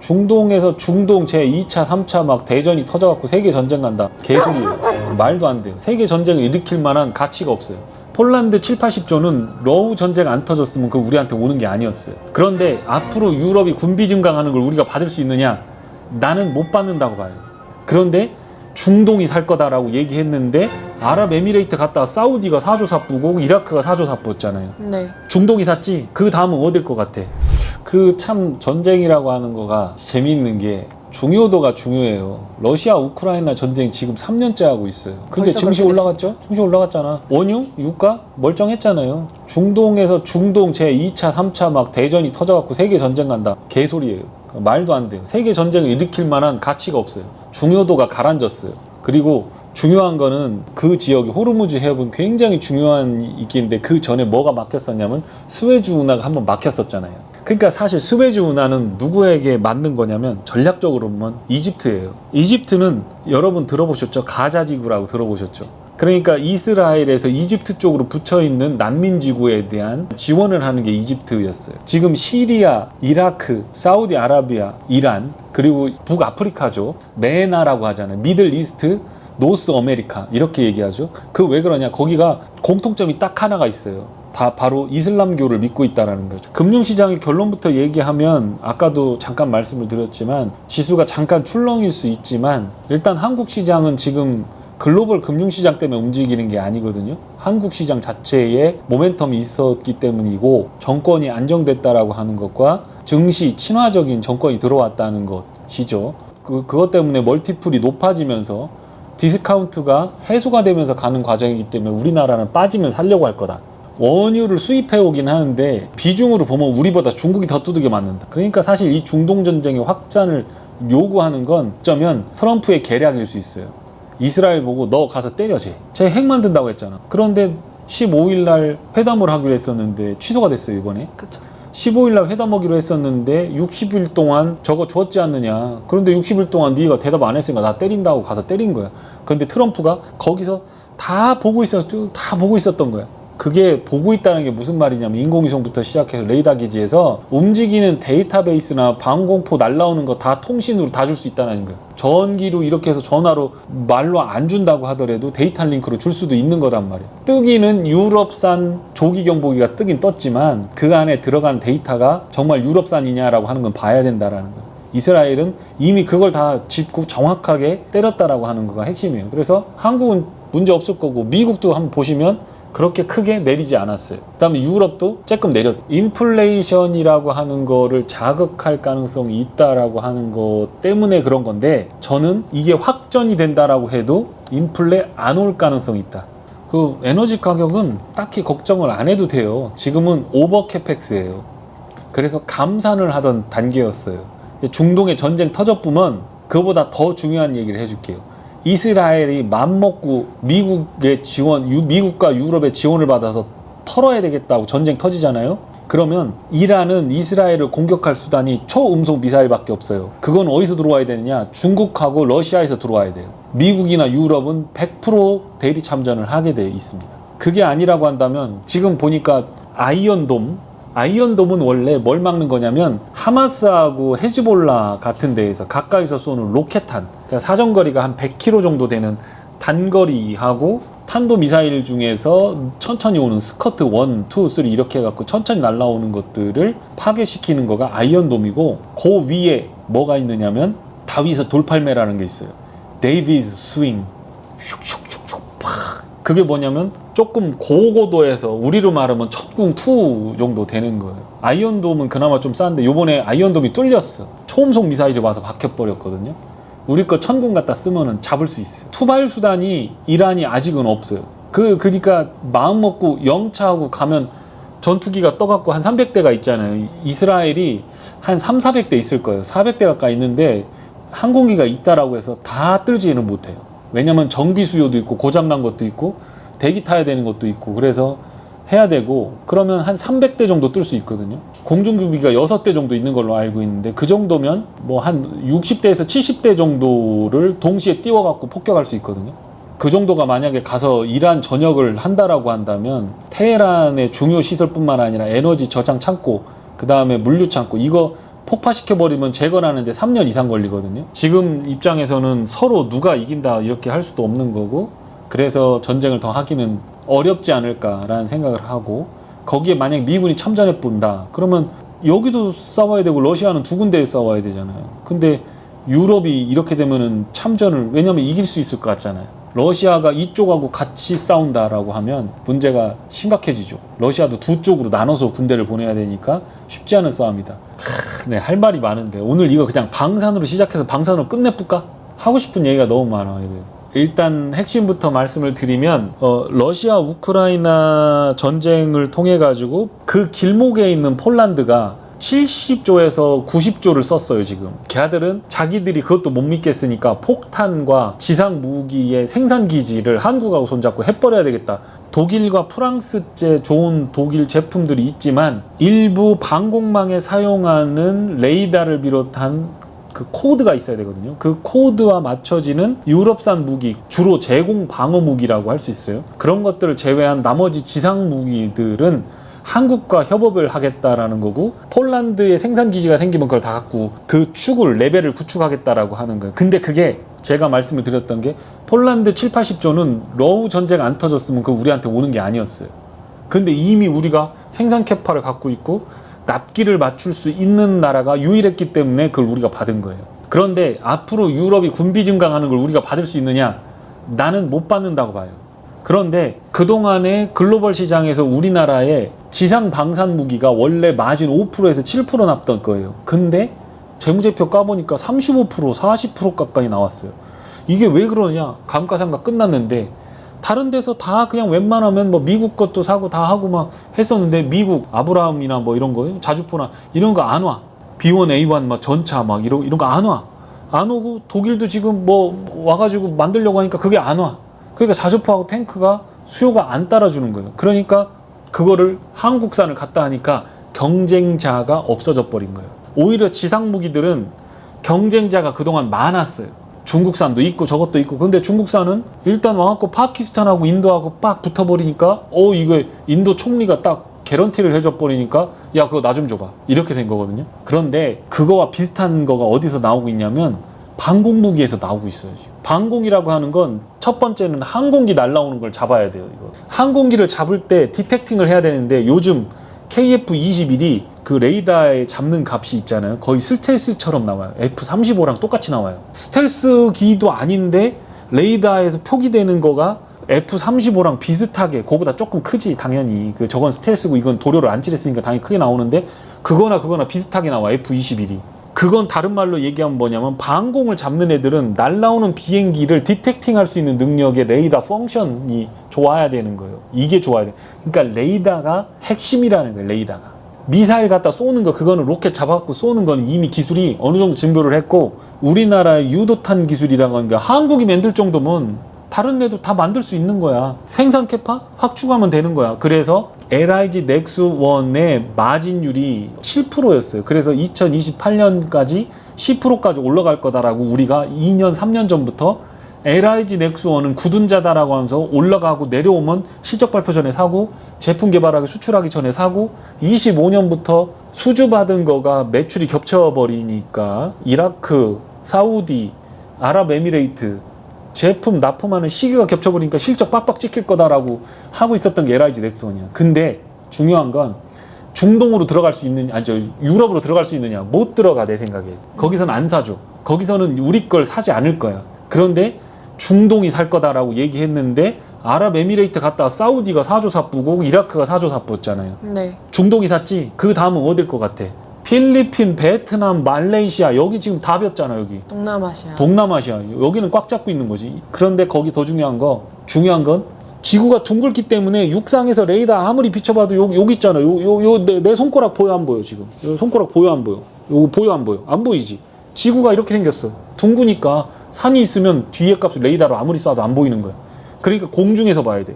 중동에서 중동 제2차, 3차 막 대전이 터져갖고 세계 전쟁 간다. 개소리예요. 말도 안 돼요. 세계 전쟁을 일으킬 만한 가치가 없어요. 폴란드 7, 80조는 러우 전쟁 안 터졌으면 그 우리한테 오는 게 아니었어요. 그런데 앞으로 유럽이 군비 증강하는 걸 우리가 받을 수 있느냐? 나는 못 받는다고 봐요. 그런데 중동이 살 거다라고 얘기했는데 아랍에미레이트 갔다가 사우디가 사조사뿌고 이라크가 사조사뿌였잖아요. 네. 중동이 샀지. 그 다음은 어딜 것 같아? 그 참 전쟁이라고 하는 거가 재미있는 게 중요도가 중요해요. 러시아 우크라이나 전쟁 지금 3년째 하고 있어요. 근데 증시 올라갔죠? 증시 올라갔잖아. 원유, 유가 멀쩡했잖아요. 중동에서 중동 제2차, 3차 막 대전이 터져갖고 세계 전쟁 간다. 개소리예요. 말도 안 돼요. 세계 전쟁을 일으킬 만한 가치가 없어요. 중요도가 가라앉았어요. 그리고 중요한 거는 그 지역이 호르무즈 해협은 굉장히 중요한 있기인데 그 전에 뭐가 막혔었냐면 스웨즈 운하가 한번 막혔었잖아요. 그러니까 사실 스웨즈 운하는 누구에게 맞는 거냐면 전략적으로 보면 이집트예요. 이집트는 여러분 들어보셨죠? 가자지구라고 들어보셨죠? 그러니까 이스라엘에서 이집트 쪽으로 붙여있는 난민지구에 대한 지원을 하는 게 이집트였어요. 지금 시리아, 이라크, 사우디아라비아, 이란, 그리고 북아프리카죠. 메나라고 하잖아요. 미들 이스트, 노스 아메리카 이렇게 얘기하죠. 그 왜 그러냐? 거기가 공통점이 딱 하나가 있어요. 다 바로 이슬람교를 믿고 있다는 거죠. 금융시장의 결론부터 얘기하면 아까도 잠깐 말씀을 드렸지만 지수가 잠깐 출렁일 수 있지만 일단 한국 시장은 지금 글로벌 금융시장 때문에 움직이는 게 아니거든요. 한국 시장 자체에 모멘텀이 있었기 때문이고 정권이 안정됐다라고 하는 것과 증시 친화적인 정권이 들어왔다는 것이죠. 그것 때문에 멀티플이 높아지면서 디스카운트가 해소가 되면서 가는 과정이기 때문에 우리나라는 빠지면 살려고 할 거다. 원유를 수입해 오긴 하는데 비중으로 보면 우리보다 중국이 더 두들겨 맞는다. 그러니까 사실 이 중동 전쟁의 확장을 요구하는 건 어쩌면 트럼프의 계략일 수 있어요. 이스라엘 보고 너 가서 때려 쟤 핵 만든다고 했잖아. 그런데 15일 날 회담을 하기로 했었는데 취소가 됐어요 이번에. 그쵸. 15일 날 회담하기로 했었는데 60일 동안 저거 줬지 않느냐. 그런데 60일 동안 네가 대답 안 했으니까 나 때린다고 가서 때린 거야. 그런데 트럼프가 거기서 다 보고 있었던 거야. 그게 보고 있다는 게 무슨 말이냐면 인공위성부터 시작해서 레이더 기지에서 움직이는 데이터베이스나 방공포 날라오는 거 다 통신으로 다 줄 수 있다는 거예요. 전기로 이렇게 해서 전화로 말로 안 준다고 하더라도 데이터 링크로 줄 수도 있는 거란 말이에요. 뜨기는 유럽산 조기 경보기가 뜨긴 떴지만 그 안에 들어간 데이터가 정말 유럽산이냐라고 하는 건 봐야 된다라는 거예요. 이스라엘은 이미 그걸 다 짚고 정확하게 때렸다라고 하는 거가 핵심이에요. 그래서 한국은 문제 없을 거고 미국도 한번 보시면 그렇게 크게 내리지 않았어요. 그 다음에 유럽도 조금 내렸. 인플레이션이라고 하는 거를 자극할 가능성이 있다라고 하는 것 때문에 그런 건데 저는 이게 확전이 된다라고 해도 인플레 안 올 가능성이 있다. 그 에너지 가격은 딱히 걱정을 안 해도 돼요. 지금은 오버 캐펙스예요. 그래서 감산을 하던 단계였어요. 중동의 전쟁 터졌으면 그거보다 더 중요한 얘기를 해줄게요. 이스라엘이 맘먹고 미국의 지원, 미국과 유럽의 지원을 받아서 털어야 되겠다고 전쟁 터지잖아요. 그러면 이란은 이스라엘을 공격할 수단이 초음속 미사일밖에 없어요. 그건 어디서 들어와야 되느냐? 중국하고 러시아에서 들어와야 돼요. 미국이나 유럽은 100% 대리 참전을 하게 되어 있습니다. 그게 아니라고 한다면 지금 보니까 아이언돔은 원래 뭘 막는 거냐면 하마스하고 헤즈볼라 같은 데에서 가까이서 쏘는 로켓탄, 그러니까 사정거리가 한 100km 정도 되는 단거리하고 탄도미사일 중에서 천천히 오는 스커트 1, 2, 3 이렇게 해갖고 천천히 날아오는 것들을 파괴시키는 거가 아이언돔이고 그 위에 뭐가 있느냐면 다윗의 돌팔매라는 게 있어요. 데이비드 스윙 슉슉슉슉 팍. 그게 뭐냐면 조금 고고도에서 우리로 말하면 천궁2 정도 되는 거예요. 아이언돔은 그나마 좀 싼데 요번에 아이언돔이 뚫렸어. 초음속 미사일이 와서 박혀버렸거든요. 우리 거 천궁 갖다 쓰면은 잡을 수 있어요. 투발 수단이 이란이 아직은 없어요. 그러니까 마음 먹고 영차하고 가면 전투기가 떠갖고 한 300대가 있잖아요. 이스라엘이 한 300~400대 있을 거예요. 400대 가까이 있는데 항공기가 있다라고 해서 다 뜰지는 못해요. 왜냐면 정비 수요도 있고 고장난 것도 있고 대기 타야 되는 것도 있고 그래서 해야 되고 그러면 한 300대 정도 뜰 수 있거든요. 공중규비가 6대 정도 있는 걸로 알고 있는데 그 정도면 뭐 한 60대에서 70대 정도를 동시에 띄워갖고 폭격할 수 있거든요. 그 정도가 만약에 가서 이란 전역을 한다라고 한다면 테헤란의 중요 시설뿐만 아니라 에너지 저장 창고, 그 다음에 물류 창고, 이거 폭파시켜버리면 재건하는데 3년 이상 걸리거든요. 지금 입장에서는 서로 누가 이긴다 이렇게 할 수도 없는 거고, 그래서 전쟁을 더 하기는 어렵지 않을까라는 생각을 하고, 거기에 만약 미군이 참전해 본다 그러면 여기도 싸워야 되고 러시아는 두 군데에 싸워야 되잖아요. 근데 유럽이 이렇게 되면은 참전을, 왜냐면 이길 수 있을 것 같잖아요. 러시아가 이쪽하고 같이 싸운다라고 하면 문제가 심각해지죠. 러시아도 두 쪽으로 나눠서 군대를 보내야 되니까 쉽지 않은 싸움이다. 네, 할 말이 많은데 오늘 이거 그냥 방산으로 시작해서 방산으로 끝내볼까? 하고 싶은 얘기가 너무 많아요. 일단 핵심부터 말씀을 드리면 러시아 우크라이나 전쟁을 통해 가지고 그 길목에 있는 폴란드가 70조에서 90조를 썼어요. 지금 걔들은 자기들이 그것도 못 믿겠으니까 폭탄과 지상 무기의 생산 기지를 한국하고 손잡고 해버려야 되겠다. 독일과 프랑스제 좋은 독일 제품들이 있지만 일부 방공망에 사용하는 레이더를 비롯한 그 코드가 있어야 되거든요. 그 코드와 맞춰지는 유럽산 무기, 주로 제공 방어 무기라고 할 수 있어요. 그런 것들을 제외한 나머지 지상 무기들은 한국과 협업을 하겠다라는 거고, 폴란드에 생산 기지가 생기면 그걸 다 갖고 그 축을, 레벨을 구축하겠다라고 하는 거예요. 근데 그게 제가 말씀을 드렸던 게 폴란드 7, 80조는 러우 전쟁 안 터졌으면 그거 우리한테 오는 게 아니었어요. 근데 이미 우리가 생산 캐파를 갖고 있고 납기를 맞출 수 있는 나라가 유일했기 때문에 그걸 우리가 받은 거예요. 그런데 앞으로 유럽이 군비 증강하는 걸 우리가 받을 수 있느냐? 나는 못 받는다고 봐요. 그런데 그동안에 글로벌 시장에서 우리나라의 지상 방산 무기가 원래 마진 5%에서 7% 났던 거예요. 근데 재무제표 까보니까 35%, 40% 가까이 나왔어요. 이게 왜 그러냐? 감가상각 끝났는데 다른 데서 다 그냥 웬만하면 뭐 미국 것도 사고 다 하고 막 했었는데, 미국 아브라함이나 뭐 이런 거, 자주포나 이런 거 안 와. B1, A1 막 전차 막 이런 거 안 와. 안 오고 독일도 지금 뭐 와가지고 만들려고 하니까 그게 안 와. 그러니까 자주포하고 탱크가 수요가 안 따라주는 거예요. 그러니까 그거를 한국산을 갖다 하니까 경쟁자가 없어져 버린 거예요. 오히려 지상 무기들은 경쟁자가 그동안 많았어요. 중국산도 있고 저것도 있고. 근데 중국산은 일단 와갖고 파키스탄하고 인도하고 빡 붙어버리니까 이거 인도 총리가 딱 개런티를 해줘 버리니까 야 그거 나 좀 줘봐 이렇게 된 거거든요. 그런데 그거와 비슷한 거가 어디서 나오고 있냐면 방공무기에서 나오고 있어요. 지금. 방공이라고 하는 건 첫 번째는 항공기 날라오는 걸 잡아야 돼요. 이거 항공기를 잡을 때 디텍팅을 해야 되는데 요즘 KF-21이 그 레이더에 잡는 값이 있잖아요. 거의 스텔스처럼 나와요. F-35랑 똑같이 나와요. 스텔스기도 아닌데 레이더에서 표기되는 거가 F-35랑 비슷하게, 그거보다 조금 크지 당연히. 저건 스텔스고 이건 도료를 안 칠했으니까 당연히 크게 나오는데 그거나 비슷하게 나와. F-21이. 그건 다른 말로 얘기하면 뭐냐면 방공을 잡는 애들은 날라오는 비행기를 디텍팅할 수 있는 능력의 레이더 펑션이 좋아야 되는 거예요. 이게 좋아야 돼. 그러니까 레이더가 핵심이라는 거예요. 레이더가. 미사일 갖다 쏘는 거, 그거는 로켓 잡아갖고 쏘는 건 이미 기술이 어느 정도 진보를 했고, 우리나라의 유도탄 기술이라는 건 한국이 만들 정도면 다른 데도 다 만들 수 있는 거야. 생산 캐파 확충하면 되는 거야. 그래서 LIG 넥스1의 마진율이 7%였어요. 그래서 2028년까지 10%까지 올라갈 거다라고 우리가 2년, 3년 전부터 LIG 넥스1은 굳은자다라고 하면서 올라가고 내려오면 실적 발표 전에 사고, 제품 개발하기 수출하기 전에 사고, 25년부터 수주받은 거가 매출이 겹쳐버리니까 이라크, 사우디, 아랍에미레이트 제품 납품하는 시기가 겹쳐버리니까 실적 빡빡 찍힐 거다라고 하고 있었던 게 LIG 넥스1이야. 근데 중요한 건 중동으로 들어갈 수 있느냐, 유럽으로 들어갈 수 있느냐. 못 들어가, 내 생각에. 거기서는 안 사줘. 거기서는 우리 걸 사지 않을 거야. 그런데 중동이 살 거다라고 얘기했는데 아랍에미레이트 갔다가 사우디가 사조 사뿌고 이라크가 사조 사뿌였잖아요. 네. 중동이 샀지. 그 다음은 어딜 것 같아? 필리핀, 베트남, 말레이시아, 여기 지금 다 볐잖아. 여기 동남아시아 여기는 꽉 잡고 있는 거지. 그런데 거기 더 중요한 건 지구가 둥글기 때문에 육상에서 레이더 아무리 비춰봐도 여기 있잖아. 내 손가락 보여 안 보여? 지금 손가락 보여 안 보여? 요거 보여 안 보여? 안 보이지? 지구가 이렇게 생겼어. 둥그니까 산이 있으면 뒤에 값을 레이더로 아무리 쏴도 안 보이는 거야. 그러니까 공중에서 봐야 돼.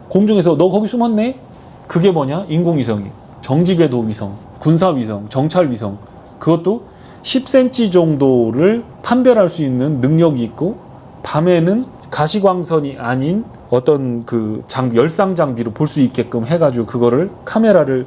공중에서 너 거기 숨었네? 그게 뭐냐? 인공위성이. 정지궤도 위성, 군사위성, 정찰위성. 그것도 10cm 정도를 판별할 수 있는 능력이 있고, 밤에는 가시광선이 아닌 어떤 그 열상 장비로 볼 수 있게끔 해가지고 그거를 카메라를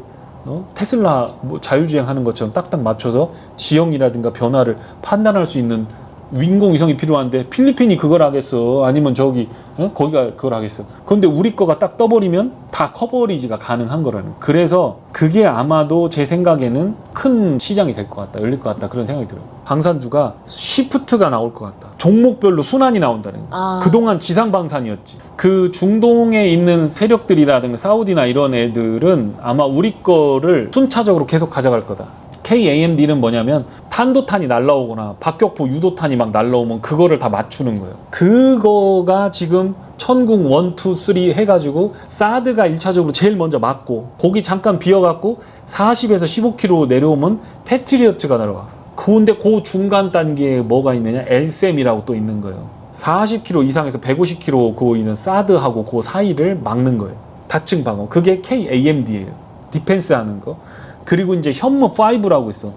테슬라 뭐 자율주행하는 것처럼 딱딱 맞춰서 지형이라든가 변화를 판단할 수 있는 인공위성이 필요한데 필리핀이 그걸 하겠어? 아니면 거기가 그걸 하겠어? 그런데 우리 거가 딱 떠버리면 다 커버리지가 가능한 거라는. 그래서 그게 아마도 제 생각에는 큰 시장이 될 것 같다, 열릴 것 같다, 그런 생각이 들어요. 방산주가 시프트가 나올 것 같다. 종목별로 순환이 나온다는 거. 그동안 지상방산이었지. 그 중동에 있는 세력들이라든가 사우디나 이런 애들은 아마 우리 거를 순차적으로 계속 가져갈 거다. KAMD는 뭐냐면 탄도탄이 날라오거나 박격포 유도탄이 막 날라오면 그거를 다 맞추는 거예요. 그거가 지금 천궁 1, 2, 3 해가지고 사드가 1차적으로 제일 먼저 맞고 거기 잠깐 비어갖고 40에서 15km 내려오면 패트리어트가 날아와. 근데 그 중간 단계에 뭐가 있느냐? LSM이라고 또 있는 거예요. 40km 이상에서 150km 그 있는 사드하고 그 사이를 막는 거예요. 다층 방어. 그게 KAMD예요. 디펜스 하는 거. 그리고 이제 현무5라고 있어.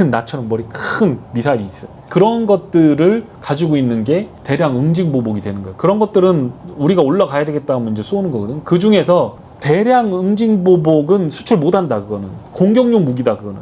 나처럼 머리 큰 미사일이 있어. 그런 것들을 가지고 있는 게 대량 응징보복이 되는 거예요. 그런 것들은 우리가 올라가야 되겠다 하면 이제 쏘는 거거든. 그 중에서 대량 응징보복은 수출 못한다, 그거는. 공격용 무기다, 그거는.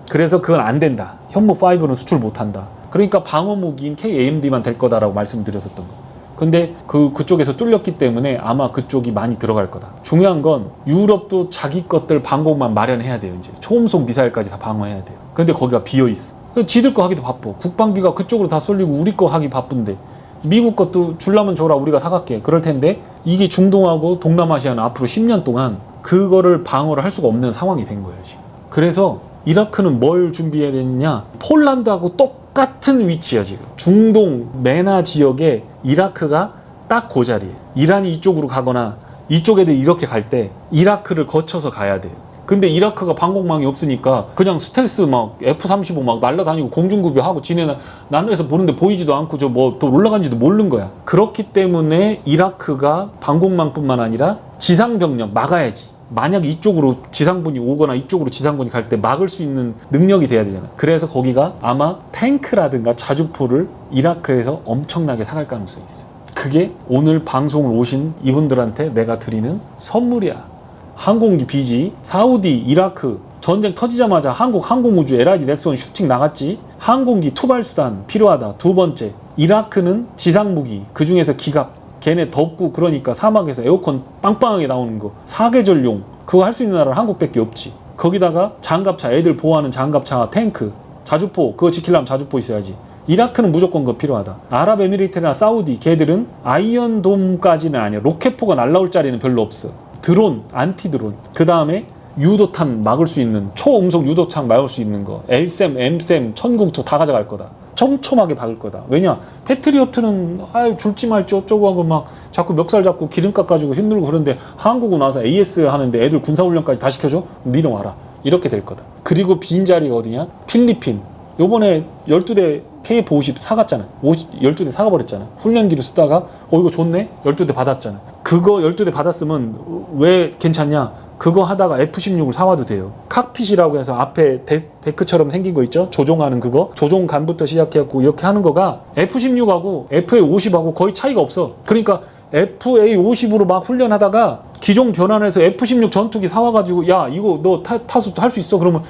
그래서 그건 안 된다. 현무5는 수출 못한다. 그러니까 방어 무기인 KAMD만 될 거다라고 말씀드렸었던 거. 근데 그쪽에서 뚫렸기 때문에 아마 그쪽이 많이 들어갈 거다. 중요한 건 유럽도 자기 것들 방공만 마련해야 돼요. 이제 초음속 미사일까지 다 방어해야 돼요. 근데 거기가 비어있어. 지들 거 하기도 바빠. 국방비가 그쪽으로 다 쏠리고 우리 거 하기 바쁜데 미국 것도 줄라면 줘라, 우리가 사갈게. 그럴 텐데 이게 중동하고 동남아시아는 앞으로 10년 동안 그거를 방어를 할 수가 없는 상황이 된 거예요, 지금. 그래서 이라크는 뭘 준비해야 되느냐? 폴란드하고 똑같은 위치야, 지금. 중동 메나 지역에 이라크가 딱 그 자리에. 이란이 이쪽으로 가거나 이쪽 애들이 이렇게 갈 때 이라크를 거쳐서 가야 돼요. 근데 이라크가 방공망이 없으니까 그냥 스텔스 막 F-35 막 날라다니고 공중구비하고 지네는 나라에서 보는데 보이지도 않고 저 뭐 또 올라간지도 모르는 거야. 그렇기 때문에 이라크가 방공망뿐만 아니라 지상병력 막아야지. 만약 이쪽으로 지상군이 오거나 이쪽으로 지상군이 갈 때 막을 수 있는 능력이 돼야 되잖아. 그래서 거기가 아마 탱크라든가 자주포를 이라크에서 엄청나게 사갈 가능성이 있어요. 그게 오늘 방송을 오신 이분들한테 내가 드리는 선물이야. 항공기 BG, 사우디, 이라크 전쟁 터지자마자 한국 항공우주 LIG 넥슨 슈팅 나갔지. 항공기 투발수단 필요하다. 두 번째, 이라크는 지상무기, 그 중에서 기갑. 걔네 덥고 그러니까 사막에서 에어컨 빵빵하게 나오는 거 사계절용 그거 할 수 있는 나라는 한국밖에 없지. 거기다가 장갑차, 애들 보호하는 장갑차, 탱크, 자주포, 그거 지키려면 자주포 있어야지. 이라크는 무조건 그거 필요하다. 아랍에미리트나 사우디 걔들은 아이언돔까지는 아니야. 로켓포가 날라올 자리는 별로 없어. 드론, 안티드론. 그 다음에 유도탄 막을 수 있는 초음속 유도탄 막을 수 있는 거 LSM, MSM, 천궁2 다 가져갈 거다. 촘촘하게 박을 거다. 왜냐? 패트리어트는 줄지 말지 어쩌고 하고 막 자꾸 멱살 잡고 기름 깎아주고 힘들고 그런데 한국은 와서 AS 하는데 애들 군사훈련까지 다 시켜줘? 니는 와라. 이렇게 될 거다. 그리고 빈 자리가 어디냐? 필리핀. 요번에 12대 KF-50 사갔잖아. 12대 사가버렸잖아. 훈련기로 쓰다가 이거 좋네? 12대 받았잖아. 그거 12대 받았으면 왜 괜찮냐? 그거 하다가 F-16을 사와도 돼요. 칵핏이라고 해서 앞에 데크처럼 생긴 거 있죠? 조종하는 그거. 조종간부터 시작해갖고 이렇게 하는 거가 F-16하고 FA-50하고 거의 차이가 없어. 그러니까 FA-50으로 막 훈련하다가 기종 변환해서 F-16 전투기 사와가지고 야 이거 너 타수 할 수 있어? 그러면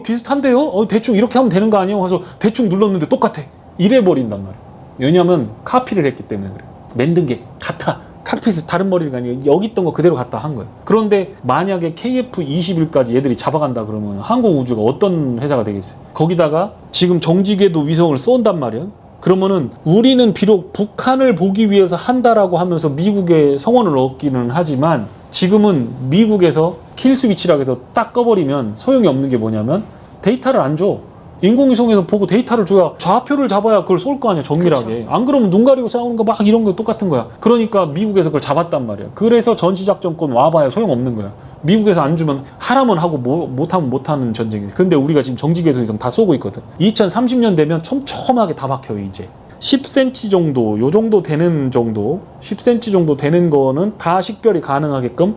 비슷한데요? 대충 이렇게 하면 되는 거 아니에요? 그래서 대충 눌렀는데 똑같아. 이래버린단 말이야. 왜냐면 카피를 했기 때문에 그래. 만든 게 같아. 칵핏을 다른 머리가 아니고 여기 있던 거 그대로 갖다 한 거예요. 그런데 만약에 KF-21까지 얘들이 잡아간다 그러면 항공우주가 어떤 회사가 되겠어요? 거기다가 지금 정지궤도 위성을 쏜단 말이에요. 그러면은 우리는 비록 북한을 보기 위해서 한다라고 하면서 미국의 성원을 얻기는 하지만 지금은 미국에서 킬 스위치라고 해서 딱 꺼버리면 소용이 없는 게 뭐냐면 데이터를 안 줘. 인공위성에서 보고 데이터를 줘야 좌표를 잡아야 그걸 쏠 거 아니야, 정밀하게. 그쵸. 안 그러면 눈 가리고 싸우는 거 막 이런 거 똑같은 거야. 그러니까 미국에서 그걸 잡았단 말이야. 그래서 전시작전권 와봐야 소용없는 거야. 미국에서 안 주면 하라면 하고 못하면 못하는 전쟁이지. 근데 우리가 지금 정지궤도 위성 다 쏘고 있거든. 2030년 되면 촘촘하게 다 박혀요, 이제. 10cm 정도, 요 정도 되는 정도, 10cm 정도 되는 거는 다 식별이 가능하게끔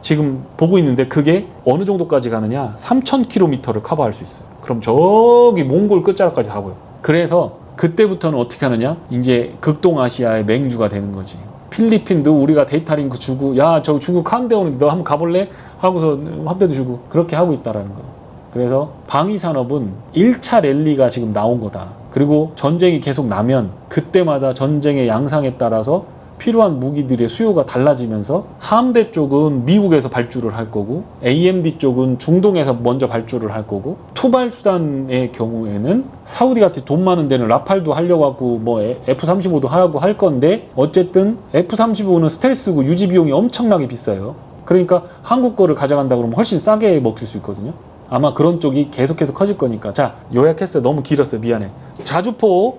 지금 보고 있는데 그게 어느 정도까지 가느냐? 3,000km를 커버할 수 있어요. 그럼 저기 몽골 끝자락까지 다 보여. 그래서 그때부터는 어떻게 하느냐? 이제 극동아시아의 맹주가 되는 거지. 필리핀도 우리가 데이터 링크 주고 야 저 중국 카운데 오는데 너 한번 가볼래? 하고서 화폐도 주고 그렇게 하고 있다라는 거예요. 그래서 방위산업은 1차 랠리가 지금 나온 거다. 그리고 전쟁이 계속 나면 그때마다 전쟁의 양상에 따라서 필요한 무기들의 수요가 달라지면서 함대 쪽은 미국에서 발주를 할 거고 AMD 쪽은 중동에서 먼저 발주를 할 거고 투발 수단의 경우에는 사우디 같이 돈 많은 데는 라팔도 하려고 하고 뭐 F-35도 하고 할 건데 어쨌든 F-35는 스텔스고 유지 비용이 엄청나게 비싸요. 그러니까 한국 거를 가져간다 그러면 훨씬 싸게 먹힐 수 있거든요. 아마 그런 쪽이 계속해서 커질 거니까. 자, 요약했어요. 너무 길었어요. 미안해. 자주포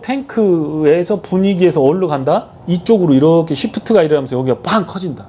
탱크에서 분위기에서 어디로 간다? 이쪽으로 이렇게 시프트가 일어나면서 여기가 빵 커진다.